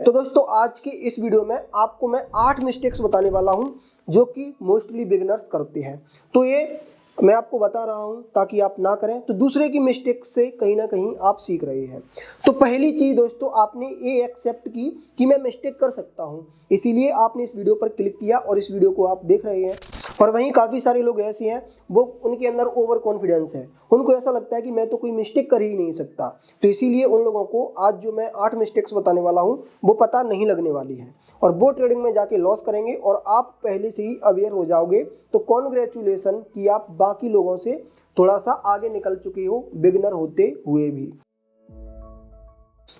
तो दोस्तों आज की इस वीडियो में आपको मैं 8 मिस्टेक्स बताने वाला हूं जो कि मोस्टली बिगिनर्स करते हैं। तो ये मैं आपको बता रहा हूं ताकि आप ना करें, तो दूसरे की मिस्टेक से कहीं ना कहीं आप सीख रहे हैं। तो पहली चीज़ दोस्तों, आपने ये एक्सेप्ट की कि मैं मिस्टेक कर सकता हूं, इसीलिए आपने इस वीडियो पर क्लिक किया और इस वीडियो को आप देख रहे हैं। और वहीं काफ़ी सारे लोग ऐसे हैं, वो उनके अंदर ओवर कॉन्फिडेंस है, उनको ऐसा लगता है कि मैं तो कोई मिस्टेक कर ही नहीं सकता। तो इसीलिए उन लोगों को आज जो मैं 8 मिस्टेक्स बताने वाला हूं वो पता नहीं लगने वाली है और वो ट्रेडिंग में जाके लॉस करेंगे और आप पहले से ही अवेयर हो जाओगे। तो कॉन्ग्रेचुलेसन कि आप बाकी लोगों से थोड़ा सा आगे निकल चुके हो बिगिनर होते हुए भी।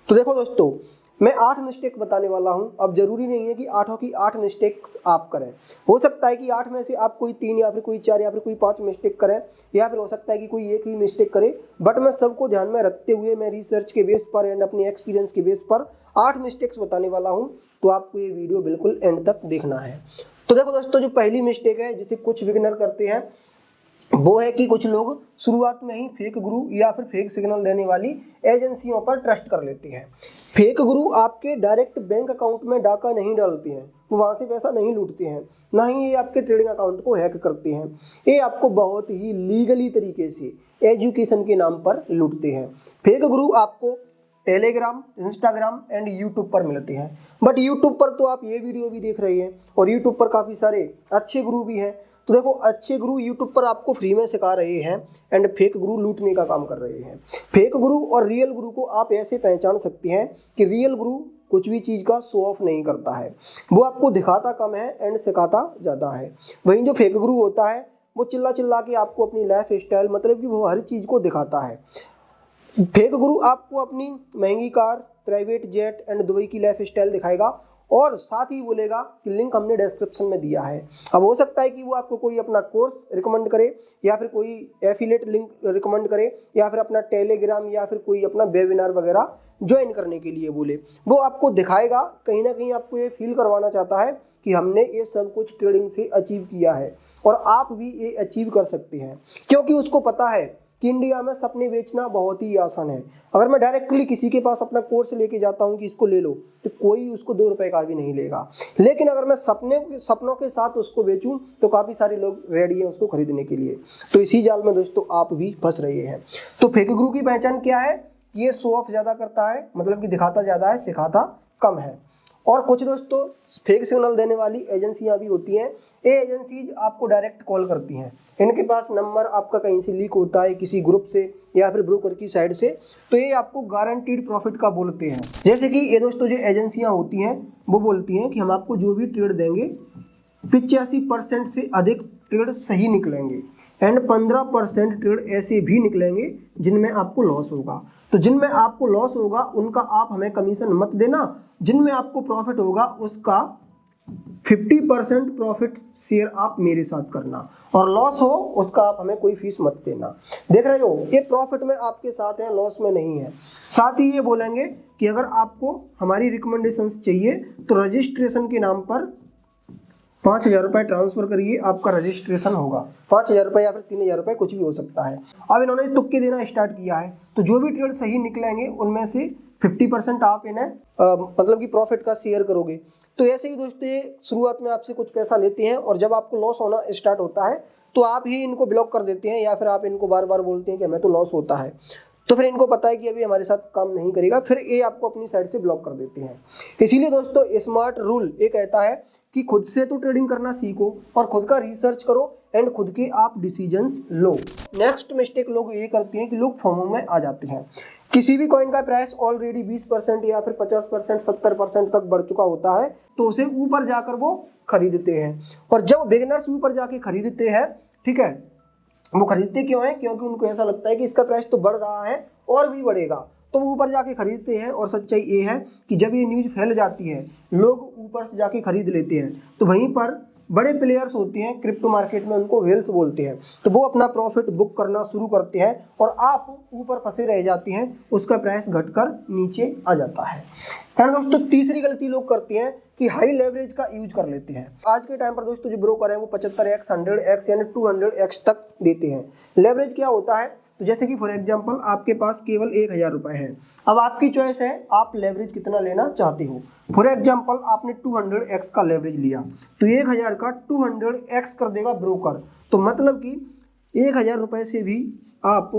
तो देखो दोस्तों, मैं 8 मिस्टेक बताने वाला हूं। अब जरूरी नहीं है कि 8 की 8 मिस्टेक्स आप करें। हो सकता है कि 8 में से आप कोई 3 या फिर कोई 4 या फिर कोई 5 मिस्टेक करें, या फिर हो सकता है कि कोई एक ही मिस्टेक करे। बट मैं सबको ध्यान में रखते हुए मैं रिसर्च के बेस पर एंड अपने एक्सपीरियंस के बेस पर 8 मिस्टेक्स बताने वाला हूं। तो आपको ये वीडियो बिल्कुल एंड तक देखना है। तो देखो दोस्तों, जो पहली मिस्टेक है जिसे कुछ बिगिनर करते हैं वो है कि कुछ लोग शुरुआत में ही फेक गुरु या फिर फेक सिग्नल देने वाली एजेंसियों पर ट्रस्ट कर लेते हैं। फेक गुरु आपके डायरेक्ट बैंक अकाउंट में डाका नहीं डालते हैं, वो वहाँ से पैसा नहीं लूटते हैं, ना ही ये आपके ट्रेडिंग अकाउंट को हैक करते हैं। ये आपको बहुत ही लीगली तरीके से एजुकेशन के नाम पर लूटते हैं। फेक गुरु आपको टेलीग्राम, इंस्टाग्राम एंड यूट्यूब पर मिलते हैं। बट यूट्यूब पर तो आप ये वीडियो भी देख रहे हैं और यूट्यूब पर काफ़ी सारे अच्छे गुरु भी हैं। तो देखो, अच्छे गुरु यूट्यूब पर आपको फ्री में सिखा रहे हैं एंड फेक गुरु लूटने का काम कर रहे हैं। फेक गुरु और रियल गुरु को आप ऐसे पहचान सकते हैं कि रियल गुरु कुछ भी चीज़ का शो ऑफ नहीं करता है, वो आपको दिखाता कम है एंड सिखाता ज़्यादा है। वहीं जो फेक गुरु होता है वो चिल्ला चिल्ला के आपको अपनी लाइफ स्टाइल, मतलब कि वो हर चीज़ को दिखाता है। फेक गुरु आपको अपनी महंगी car, private jet and Dubai की लाइफ स्टाइल दिखाएगा और साथ ही बोलेगा कि लिंक हमने डिस्क्रिप्शन में दिया है। अब हो सकता है कि वो आपको कोई अपना कोर्स रिकमेंड करे या फिर कोई एफिलेट लिंक रिकमेंड करे या फिर अपना टेलीग्राम या फिर कोई अपना वेबिनार वगैरह ज्वाइन करने के लिए बोले। वो आपको दिखाएगा, कहीं ना कहीं आपको ये फील करवाना चाहता है कि हमने ये सब कुछ ट्रेडिंग से अचीव किया है और आप भी ये अचीव कर सकते हैं, क्योंकि उसको पता है कि इंडिया में सपने बेचना बहुत ही आसान है। अगर मैं डायरेक्टली किसी के पास अपना कोर्स लेके जाता हूं कि इसको ले लो, तो कोई उसको 2 रुपए का भी नहीं लेगा। लेकिन अगर मैं सपनों के साथ उसको बेचूं तो काफ़ी सारे लोग रेडी हैं उसको खरीदने के लिए। तो इसी जाल में दोस्तों आप भी फंस रहे हैं। तो फेक गुरु की पहचान क्या है? ये शो ऑफ ज़्यादा करता है, मतलब कि दिखाता ज़्यादा है, सिखाता कम है। और कुछ दोस्तों फेक सिग्नल देने वाली एजेंसियां भी होती हैं। ये एजेंसीज आपको डायरेक्ट कॉल करती हैं, इनके पास नंबर आपका कहीं से लीक होता है, किसी ग्रुप से या फिर ब्रोकर की साइड से। तो ये आपको गारंटीड प्रॉफिट का बोलते हैं। जैसे कि ये दोस्तों जो एजेंसियां होती हैं वो बोलती हैं कि हम आपको जो भी ट्रेड देंगे 85% से अधिक ट्रेड सही निकलेंगे एंड 15% ट्रेड ऐसे भी निकलेंगे जिनमें आपको लॉस होगा। तो जिनमें आपको लॉस होगा उनका आप हमें कमीशन मत देना, जिनमें आपको प्रॉफिट होगा उसका 50% प्रॉफिट शेयर आप मेरे साथ करना, और लॉस हो उसका आप हमें कोई फीस मत देना। देख रहे हो, ये प्रॉफिट में आपके साथ है, लॉस में नहीं है। साथ ही ये बोलेंगे कि अगर आपको हमारी रिकमेंडेशंस चाहिए तो रजिस्ट्रेशन के नाम पर 5,000 रुपये ट्रांसफर करिए, आपका रजिस्ट्रेशन होगा। 5,000 रुपये या फिर 3,000 रुपये, कुछ भी हो सकता है। अब इन्होंने तुक्के देना स्टार्ट किया है, तो जो भी ट्रेड सही निकलेंगे उनमें से 50% आप इन्हें मतलब कि प्रॉफिट का शेयर करोगे। तो ऐसे ही दोस्तों ये शुरुआत में आपसे कुछ पैसा लेते हैं और जब आपको लॉस होना स्टार्ट होता है तो आप ही इनको ब्लॉक कर देते हैं या फिर आप इनको बार बार बोलते हैं कि हमें तो लॉस होता है। तो फिर इनको पता है कि अभी हमारे साथ काम नहीं करेगा, फिर ये आपको अपनी साइड से ब्लॉक कर देते हैं। इसीलिए दोस्तों स्मार्ट रूल ये कहता है कि खुद से तो ट्रेडिंग करना सीखो और खुद का रिसर्च करो एंड खुद के आप डिसीजंस लो। नेक्स्ट मिस्टेक लोग ये करते हैं कि लोग फोमो में आ जाते हैं। किसी भी कॉइन का प्राइस ऑलरेडी 20% या फिर 50%, 70% तक बढ़ चुका होता है तो उसे ऊपर जाकर वो खरीदते हैं। और जब बिगिनर्स ऊपर जाके खरीदते हैं, ठीक है, वो खरीदते क्यों है? क्योंकि उनको ऐसा लगता है कि इसका प्राइस तो बढ़ रहा है और भी बढ़ेगा, तो वो ऊपर जाके खरीदते हैं। और सच्चाई ये है कि जब ये न्यूज़ फैल जाती है लोग ऊपर से जाके खरीद लेते हैं, तो वहीं पर बड़े प्लेयर्स होते हैं क्रिप्टो मार्केट में, उनको व्हेल्स बोलते हैं, तो वो अपना प्रॉफिट बुक करना शुरू करते हैं और आप ऊपर फंसे रह जाते हैं, उसका प्राइस घटकर नीचे आ जाता है। एंड दोस्तों तीसरी गलती लोग करते हैं कि हाई लेवरेज का यूज कर लेते हैं। आज के टाइम पर दोस्तों जो ब्रोकर है वो 75x, 100x यानी 200x तक देते हैं। लेवरेज क्या होता है? तो जैसे कि फॉर एग्जांपल आपके पास केवल 1000 रुपये है। अब आपकी चॉइस है आप लेवरेज कितना लेना चाहते हो। फॉर एग्जांपल आपने 200x का लेवरेज लिया तो 1000 का 200x कर देगा ब्रोकर। तो मतलब कि 1000 रुपये से भी आप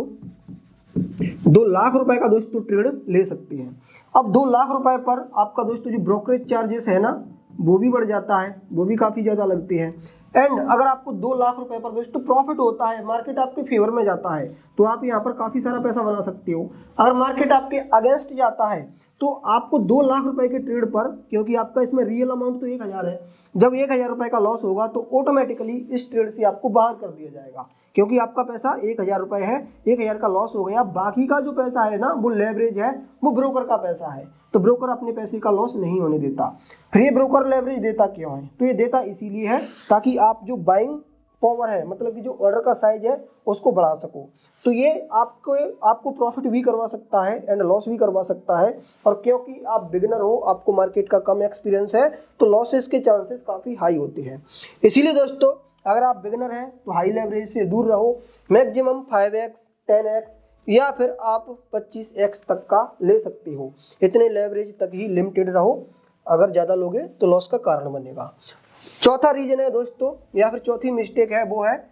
2 लाख रुपए का दोस्तों ट्रेड ले सकते हैं। अब 2 लाख रुपए पर आपका दोस्तों जो ब्रोकरेज चार्जेस है ना वो भी बढ़ जाता है, वो भी काफ़ी ज़्यादा लगते हैं। एंड अगर आपको 2 लाख रुपए पर दोस्तों प्रॉफिट होता है, मार्केट आपके फेवर में जाता है, तो आप यहाँ पर काफ़ी सारा पैसा बना सकते हो। अगर मार्केट आपके अगेंस्ट जाता है तो आपको 2 लाख रुपए के ट्रेड पर, क्योंकि आपका इसमें रियल अमाउंट तो 1000 है, जब 1000 रुपये का लॉस होगा तो ऑटोमेटिकली इस ट्रेड से आपको बाहर कर दिया जाएगा, क्योंकि आपका पैसा 1000 रुपये है, 1000 का लॉस हो गया। बाकी का जो पैसा है ना वो लेवरेज है, वो ब्रोकर का पैसा है, तो ब्रोकर अपने पैसे का लॉस नहीं होने देता। फिर ये ब्रोकर लेवरेज देता क्यों है? तो ये देता इसीलिए है ताकि आप जो बाइंग पावर है, मतलब कि जो ऑर्डर का साइज है उसको बढ़ा सको। तो ये आपको प्रॉफिट भी करवा सकता है एंड लॉस भी करवा सकता है। और क्योंकि आप बिगिनर हो, आपको मार्केट का कम एक्सपीरियंस है, तो लॉसेस के चांसेस काफ़ी हाई होते हैं। इसीलिए दोस्तों अगर आप बिगिनर हैं तो हाई लेवरेज से दूर रहो। मैक्सिमम 5x 10x या फिर आप 25x तक का ले सकते हो। इतने लेवरेज तक ही लिमिटेड रहो, अगर ज़्यादा लोगे तो लॉस का कारण बनेगा। चौथा रीजन है दोस्तों, या फिर चौथी मिस्टेक है, वो है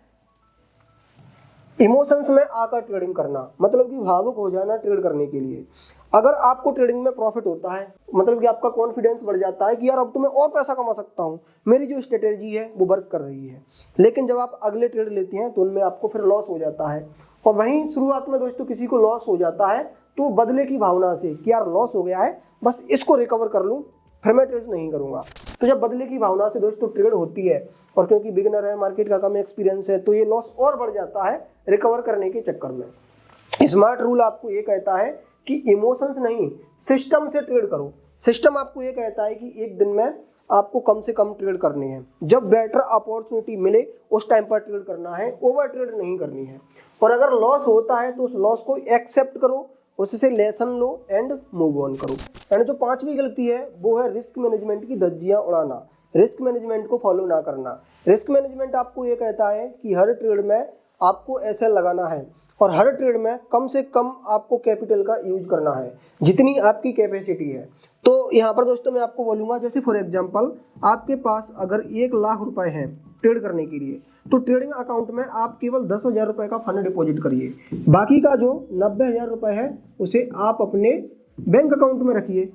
इमोशंस में आकर ट्रेडिंग करना, मतलब कि भावुक हो जाना ट्रेड करने के लिए। अगर आपको ट्रेडिंग में प्रॉफिट होता है, मतलब कि आपका कॉन्फिडेंस बढ़ जाता है कि यार अब तो मैं और पैसा कमा सकता हूँ, मेरी जो स्ट्रेटेजी है वो वर्क कर रही है। लेकिन जब आप अगले ट्रेड लेते हैं तो उनमें आपको फिर लॉस हो जाता है। और वहीं शुरुआत में दोस्तों किसी को लॉस हो जाता है तो बदले की भावना से कि यार लॉस हो गया है, बस इसको रिकवर कर लूँ, फिर मैं ट्रेड नहीं करूँगा। तो जब बदले की भावना से दोस्तों ट्रेड होती है, और क्योंकि बिगिनर है, मार्केट का कम एक्सपीरियंस है, तो ये लॉस और बढ़ जाता है रिकवर करने के चक्कर में। स्मार्ट रूल आपको ये कहता है कि इमोशंस नहीं, सिस्टम से ट्रेड करो। सिस्टम आपको ये कहता है कि एक दिन में आपको कम से कम ट्रेड करने हैं, जब बेटर अपॉर्चुनिटी मिले उस टाइम पर ट्रेड करना है, ओवर ट्रेड नहीं करनी है। और अगर लॉस होता है तो उस लॉस को एक्सेप्ट करो, उससे lesson low and move on करो। एंड जो पांचवी गलती है वो है रिस्क मैनेजमेंट की धज्जियां उड़ाना, रिस्क मैनेजमेंट को फॉलो ना करना। रिस्क मैनेजमेंट आपको ये कहता है कि हर ट्रेड में आपको एसएल लगाना है और हर ट्रेड में कम से कम आपको कैपिटल का यूज करना है, जितनी आपकी कैपेसिटी है। तो यहाँ पर दोस्तों मैं आपको बोलूँगा, जैसे फॉर एग्जांपल आपके पास अगर 1 लाख रुपए है ट्रेड करने के लिए, तो ट्रेडिंग अकाउंट में आप केवल 10,000 रुपये का फंड डिपॉजिट करिए। बाकी का जो 90,000 रुपये है उसे आप अपने बैंक अकाउंट में रखिए।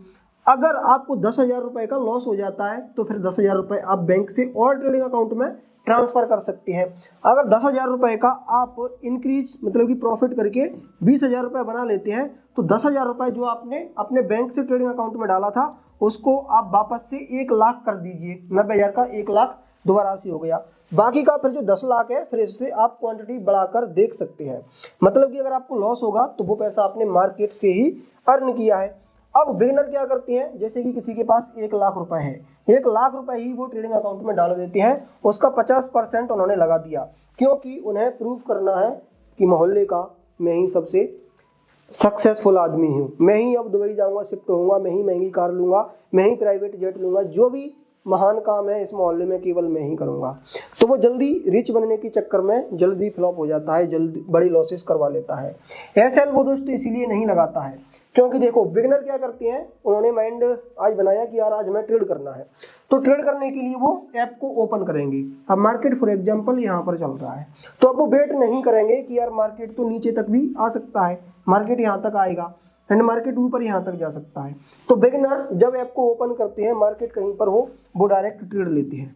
अगर आपको 10,000 रुपये का लॉस हो जाता है तो फिर 10,000 रुपये आप बैंक से और ट्रेडिंग अकाउंट में ट्रांसफ़र कर सकते हैं। अगर 10,000 रुपये का आप इंक्रीज मतलब कि प्रॉफिट करके 20,000 रुपये बना लेते हैं, तो 10,000 रुपये जो आपने अपने बैंक से ट्रेडिंग अकाउंट में डाला था उसको आप वापस से 1 लाख कर दीजिए। 90,000 का 1 लाख दोबारा राशि हो गया। बाकी का फिर जो 10 लाख है फिर इससे आप क्वांटिटी बढ़ाकर देख सकते हैं। मतलब कि अगर आपको लॉस होगा तो वो पैसा आपने मार्केट से ही अर्न किया है। अब बिगिनर क्या करते हैं, जैसे कि किसी के पास 1 लाख रुपए है, 1 लाख रुपए ही वो ट्रेडिंग अकाउंट में डाल देते हैं, उसका 50% उन्होंने लगा दिया, क्योंकि उन्हें प्रूव करना है कि मोहल्ले का मैं ही सबसे सक्सेसफुल आदमी हूँ, मैं ही अब दुबई जाऊँगा, शिफ्ट होऊंगा, मैं ही महंगी कार लूँगा, मैं ही प्राइवेट जेट लूँगा, जो भी महान काम है इस मोहल्ले में केवल मैं ही करूँगा। तो वो जल्दी रिच बनने के चक्कर में जल्दी फ्लॉप हो जाता है, जल्दी बड़ी लॉसेस करवा लेता है। एसएल वो दोस्तों इसीलिए नहीं लगाता है, क्योंकि देखो बिगिनर क्या करते हैं, उन्होंने माइंड आज बनाया कि यार आज हमें ट्रेड करना है, तो ट्रेड करने के लिए वो ऐप को ओपन करेंगे। अब मार्केट फॉर एग्जांपल यहाँ पर चल रहा है, तो अब वो वेट नहीं करेंगे कि यार मार्केट तो नीचे तक भी आ सकता है, मार्केट यहाँ तक आएगा एंड मार्केट ऊपर यहाँ तक जा सकता है। तो बिगिनर्स जब ऐप को ओपन करते हैं, मार्केट कहीं पर हो, वो डायरेक्ट ट्रेड लेते हैं।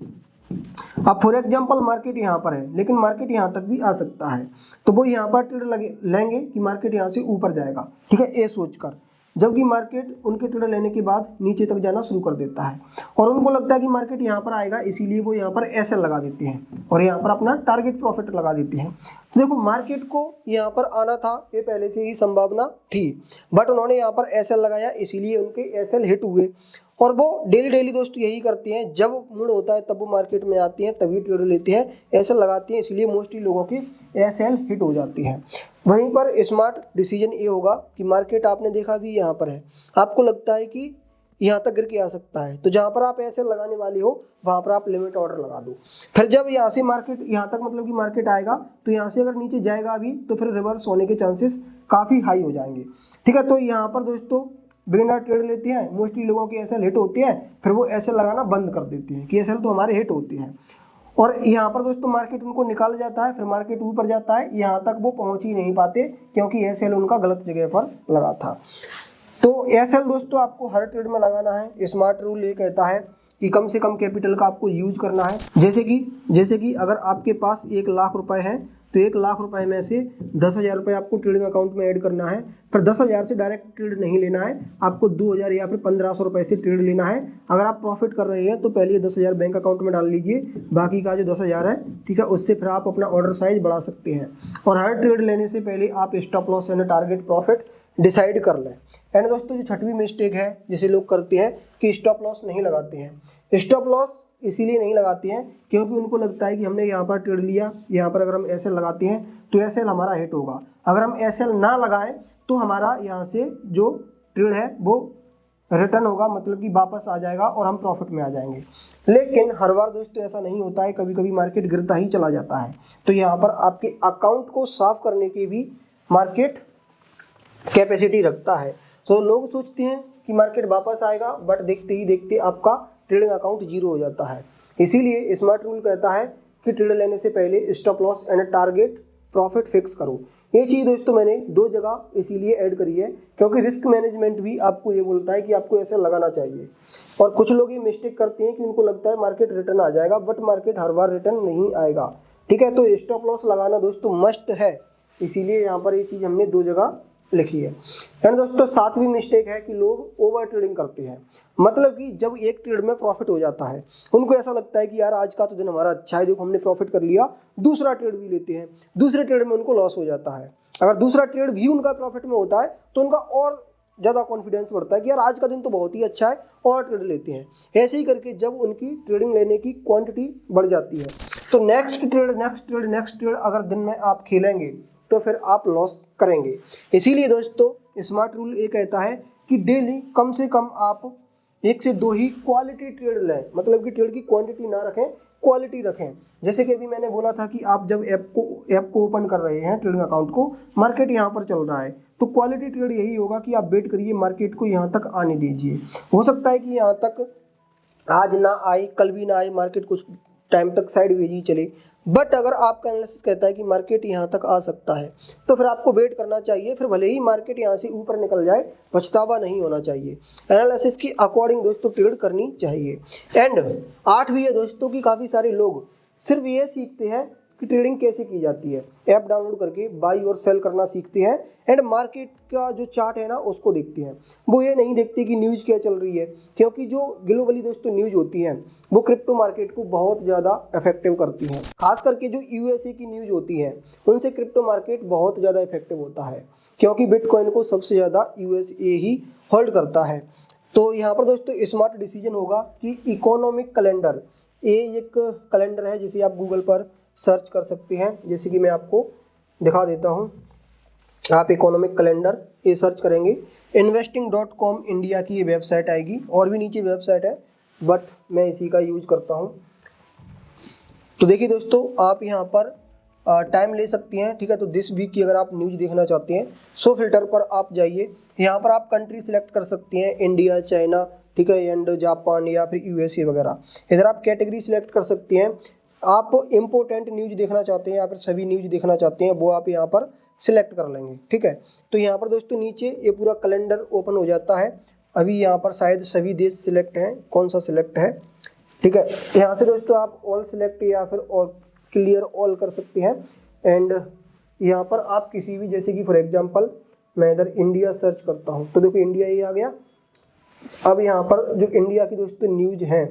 अब फॉर एग्जांपल मार्केट यहाँ पर है लेकिन मार्केट यहाँ तक भी आ सकता है, तो वो यहाँ पर ट्रेड लेंगे कि मार्केट यहाँ से ऊपर जाएगा, ठीक है, ये सोचकर। जबकि मार्केट उनके ट्रेड लेने के बाद नीचे तक जाना शुरू कर देता है और उनको लगता है कि मार्केट यहाँ पर आएगा, इसीलिए वो यहाँ पर एसएल लगा देते हैं और यहाँ पर अपना टारगेट प्रॉफिट लगा देते हैं। तो देखो मार्केट को यहाँ पर आना था, ये पहले से ही संभावना थी, बट उन्होंने यहाँ पर एसएल लगाया, इसीलिए उनके एसएल हिट हुए। और वो डेली दोस्तों यही करते हैं, जब मूड होता है तब वो मार्केट में आते हैं, तभी ट्रेड लेते हैं, एसएल लगाते हैं, इसलिए मोस्टली लोगों की एसएल हिट हो जाती है। वहीं पर स्मार्ट डिसीजन ये होगा कि मार्केट आपने देखा भी यहाँ पर है, आपको लगता है कि यहाँ तक गिर के आ सकता है। तो जहाँ पर आप ऐसे लगाने वाले हो वहाँ पर आप लिमिट ऑर्डर लगा दो। फिर जब यहाँ से मार्केट यहाँ तक मतलब कि मार्केट आएगा तो यहाँ से अगर नीचे जाएगा अभी तो फिर रिवर्स होने के चांसेस काफ़ी हाई हो जाएंगे। ठीक है, तो यहाँ पर दोस्तों बिगिनर ट्रेड लेते हैं, मोस्टली लोगों के एसएल हिट होते हैं, फिर वो एसएल लगाना बंद कर देते हैं कि एसएल तो हमारे हिट होते हैं। और यहाँ पर दोस्तों मार्केट उनको निकाल जाता है, फिर मार्केट ऊपर जाता है, यहाँ तक वो पहुँच ही नहीं पाते क्योंकि एसएल उनका गलत जगह पर लगा था। तो एसएल दोस्तों आपको हर ट्रेड में लगाना है। स्मार्ट रूल ये कहता है कि कम से कम कैपिटल का आपको यूज करना है। जैसे कि अगर आपके पास 1 लाख रुपए है तो 1 लाख रुपए में से 10,000 रुपये आपको ट्रेडिंग अकाउंट में ऐड करना है। फिर 10,000 से डायरेक्ट ट्रेड नहीं लेना है, आपको 2,000 या फिर 1,500 रुपये से ट्रेड लेना है। अगर आप प्रॉफिट कर रहे हैं तो पहले ये 10,000 बैंक अकाउंट में डाल लीजिए, बाकी का जो 10,000 है ठीक है उससे फिर आप अपना ऑर्डर साइज बढ़ा सकते हैं। और हर ट्रेड लेने से पहले आप स्टॉप लॉस यानी टारगेट प्रॉफिट डिसाइड कर लें। एंड दोस्तों जो छठवीं मिस्टेक है जिसे लोग करते हैं कि स्टॉप लॉस नहीं लगाते हैं। स्टॉप लॉस इसीलिए नहीं लगाते हैं क्योंकि उनको लगता है कि हमने यहाँ पर ट्रेड लिया, यहाँ पर अगर हम एसएल लगाते हैं तो एसएल हमारा हिट होगा। अगर हम एसएल ना लगाएं तो हमारा यहाँ से जो ट्रेड है वो रिटर्न होगा, मतलब कि वापस आ जाएगा और हम प्रॉफिट में आ जाएंगे। लेकिन हर बार दोस्तों ऐसा नहीं होता है, कभी कभी मार्केट गिरता ही चला जाता है। तो यहाँ पर आपके अकाउंट को साफ करने की भी मार्केट कैपेसिटी रखता है। तो लोग सोचते हैं कि मार्केट वापस आएगा, बट देखते ही देखते आपका ट्रेडिंग अकाउंट जीरो हो जाता है। इसीलिए स्मार्ट रूल कहता है कि ट्रेड लेने से पहले stop loss and target profit fix करो। ये चीज़ दोस्तों मैंने 2 जगह इसीलिए ऐड करी है क्योंकि रिस्क मैनेजमेंट भी आपको ये बोलता है कि आपको ऐसे लगाना चाहिए। और कुछ लोग ये मिस्टेक करते हैं कि उनको लगता है मार्केट रिटर्न आ जाएगा, but market her bar return नहीं आएगा। ठीक है, तो स्टॉप लॉस लगाना दोस्तों मस्ट है, इसीलिए यहाँ पर ये चीज़ हमने 2 जगह लिखी है। एंड दोस्तों 7वीं मिस्टेक है कि लोग ओवर ट्रेडिंग करते हैं। मतलब कि जब एक ट्रेड में प्रॉफिट हो जाता है उनको ऐसा लगता है कि यार आज का तो दिन हमारा अच्छा है, देखो हमने प्रॉफिट कर लिया, दूसरा ट्रेड भी लेते हैं। दूसरे ट्रेड में उनको लॉस हो जाता है। अगर दूसरा ट्रेड भी उनका प्रॉफिट में होता है तो उनका और ज़्यादा कॉन्फिडेंस बढ़ता है कि यार आज का दिन तो बहुत ही अच्छा है और ट्रेड लेते हैं। ऐसे ही करके जब उनकी ट्रेडिंग लेने की क्वांटिटी बढ़ जाती है तो नेक्स्ट ट्रेड अगर दिन में आप खेलेंगे तो फिर आप लॉस करेंगे। इसीलिए दोस्तों स्मार्ट रूल ये कहता है कि डेली कम से कम आप 1 से 2 ही क्वालिटी ट्रेड लें, मतलब कि ट्रेड की क्वांटिटी ना रखें, क्वालिटी रखें। जैसे कि अभी मैंने बोला था कि आप जब ऐप को ओपन कर रहे हैं ट्रेडिंग अकाउंट को, मार्केट यहाँ पर चल रहा है तो क्वालिटी ट्रेड यही होगा कि आप वेट करिए, मार्केट को यहाँ तक आने दीजिए। हो सकता है कि यहाँ तक आज ना आए, कल भी ना आए, मार्केट कुछ टाइम तक साइडवेज ही चले, बट अगर आपका एनालिसिस कहता है कि मार्केट यहाँ तक आ सकता है तो फिर आपको वेट करना चाहिए। फिर भले ही मार्केट यहाँ से ऊपर निकल जाए, पछतावा नहीं होना चाहिए। एनालिसिस की अकॉर्डिंग दोस्तों ट्रेड करनी चाहिए। एंड 8वीं है दोस्तों कि काफ़ी सारे लोग सिर्फ ये सीखते हैं कि ट्रेडिंग कैसे की जाती है, ऐप डाउनलोड करके बाई और सेल करना सीखते हैं एंड मार्केट का जो चार्ट है ना उसको देखते हैं। वो ये नहीं देखते कि न्यूज़ क्या चल रही है, क्योंकि जो ग्लोबली दोस्तों न्यूज़ होती है वो क्रिप्टो मार्केट को बहुत ज़्यादा इफेक्टिव करती हैं। खास करके जो यूएसए की न्यूज़ होती है उनसे क्रिप्टो मार्केट बहुत ज़्यादा इफेक्टिव होता है, क्योंकि बिटकॉइन को सबसे ज़्यादा यूएसए ही होल्ड करता है। तो यहाँ पर दोस्तों स्मार्ट डिसीजन होगा कि इकोनॉमिक कैलेंडर, ये एक कैलेंडर है जिसे आप गूगल पर सर्च कर सकते हैं। जैसे कि मैं आपको दिखा देता हूँ, आप इकोनॉमिक कैलेंडर ये सर्च करेंगे, investing.com इंडिया की ये वेबसाइट आएगी, और भी नीचे वेबसाइट है बट मैं इसी का यूज करता हूँ। तो देखिए दोस्तों आप यहाँ पर टाइम ले सकते हैं। ठीक है, तो दिस वीक की अगर आप न्यूज़ देखना चाहते हैं सो फिल्टर पर आप जाइए, यहाँ पर आप कंट्री सिलेक्ट कर सकते हैं, इंडिया, चाइना, ठीक है, एंड जापान या फिर यूएसए वगैरह। इधर आप कैटेगरी सिलेक्ट कर सकते हैं। आप इम्पोर्टेंट न्यूज़ देखना चाहते हैं या फिर सभी न्यूज़ देखना चाहते हैं वो आप यहाँ पर सिलेक्ट कर लेंगे। ठीक है, तो यहाँ पर दोस्तों नीचे ये पूरा कैलेंडर ओपन हो जाता है। अभी यहाँ पर शायद सभी देश सिलेक्ट हैं, कौन सा सिलेक्ट है। ठीक है, यहाँ से दोस्तों आप ऑल सिलेक्ट या फिर ऑल क्लियर ऑल कर सकते हैं। एंड यहाँ पर आप किसी भी, जैसे कि फॉर एग्जांपल मैं इधर इंडिया सर्च करता हूँ तो देखो इंडिया ही आ गया। अब यहाँ पर जो इंडिया की दोस्तों न्यूज़ हैं,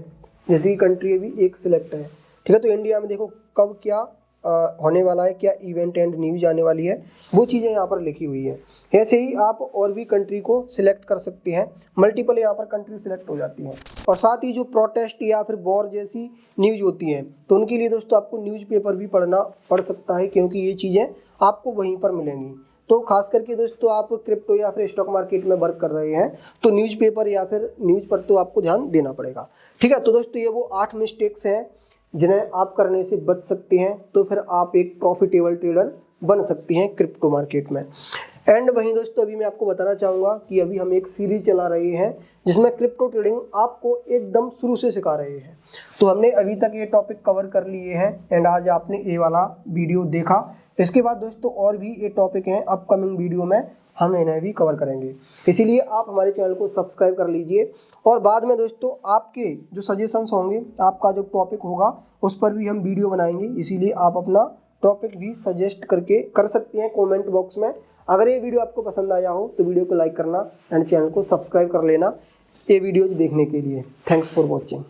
जैसे कि कंट्री अभी एक सिलेक्ट है। ठीक है, तो इंडिया में देखो कब क्या होने वाला है, क्या इवेंट एंड न्यूज़ आने वाली है, वो चीज़ें यहाँ पर लिखी हुई है। ऐसे ही आप और भी कंट्री को सिलेक्ट कर सकते हैं, मल्टीपल यहाँ पर कंट्री सिलेक्ट हो जाती हैं। और साथ ही जो प्रोटेस्ट या फिर वॉर जैसी न्यूज़ होती हैं तो उनके लिए दोस्तों आपको न्यूज़पेपर भी पढ़ना पड़ सकता है, क्योंकि ये चीज़ें आपको वहीं पर मिलेंगी। तो खास करके दोस्तों आप क्रिप्टो या फिर स्टॉक मार्केट में वर्क कर रहे हैं तो न्यूज़पेपर या फिर न्यूज़ पर तो आपको ध्यान देना पड़ेगा। ठीक है, तो दोस्तों ये वो 8 मिस्टेक्स हैं जिन्हें आप करने से बच सकते हैं, तो फिर आप एक प्रॉफिटेबल ट्रेडर बन सकते हैं क्रिप्टो मार्केट में। एंड वहीं दोस्तों अभी मैं आपको बताना चाहूँगा कि अभी हम एक सीरीज चला रहे हैं जिसमें क्रिप्टो ट्रेडिंग आपको एकदम शुरू से सिखा रहे हैं। तो हमने अभी तक ये टॉपिक कवर कर लिए हैं एंड आज आपने ये वाला वीडियो देखा। इसके बाद दोस्तों और भी ये टॉपिक हैं, अपकमिंग वीडियो में हम इन्हें भी कवर करेंगे, इसीलिए आप हमारे चैनल को सब्सक्राइब कर लीजिए। और बाद में दोस्तों आपके जो सजेशंस होंगे, आपका जो टॉपिक होगा उस पर भी हम वीडियो बनाएंगे, इसीलिए आप अपना टॉपिक भी सजेस्ट करके कर सकते हैं कमेंट बॉक्स में। अगर ये वीडियो आपको पसंद आया हो तो वीडियो को लाइक करना एंड चैनल को सब्सक्राइब कर लेना ये वीडियोज देखने के लिए। Thanks for watching.